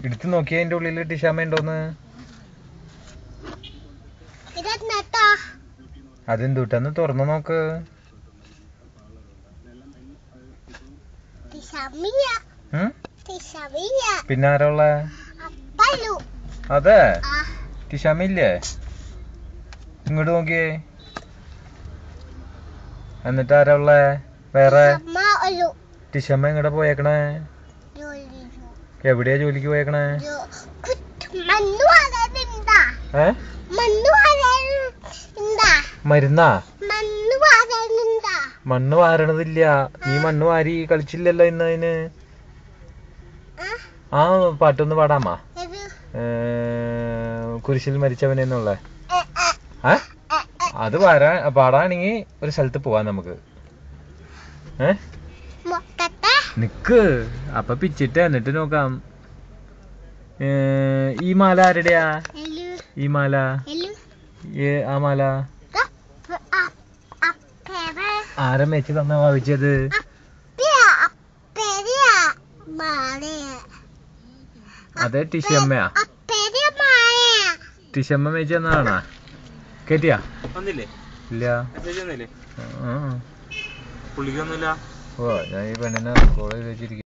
എടുത്ത് നോക്കിയ അതിന്റെ ഉള്ളില് ടിഷാമ്മ ഉണ്ടോന്ന്. അതെന്തൂട്ടെന്ന് തുറന്നു നോക്ക്. പിന്നെ ആരാ ഉള്ളെ? അതെ, ടിഷാമ്മ ഇല്ലേ? ഇങ്ങോട്ട് നോക്കിയേ. എന്നിട്ട് ആരാ ഉള്ളെ വേറെ? ടിഷാമ്മ എങ്ങടെ പോയേക്കണേ? എവിടെയാ ജോലിക്ക് പോയേക്കണേ? മരുന്നാ? മണ്ണ് വാരണതില്ല. നീ മണ്ണ് വാരി കളിച്ചില്ലല്ലോ ഇന്ന്. അതിന് ആ പാട്ടൊന്ന് പാടാമാ. കുരിശിൽ മരിച്ചവനെന്നുള്ള അത് പാടാണെങ്കി ഒരു സ്ഥലത്ത് പോവാൻ നമുക്ക്. നിക്ക് അപ്പൊ പിച്ചിട്ട് എന്നിട്ട് നോക്കാം. ഈ മാല ആരുടെയാ? ഈ മാല, ആ മാല ആരാ മേച്ച് തന്ന ഭാവിച്ചത്? അതെ, ടിഷമ്മയാ? ടിഷമ്മ മേച്ച് തന്നതാണാ? കേട്ടിയാ? ഇല്ല. ഓ, ഞാൻ ഈ പെണ്ണിനെ കോളേജ് വെച്ചിരിക്കും.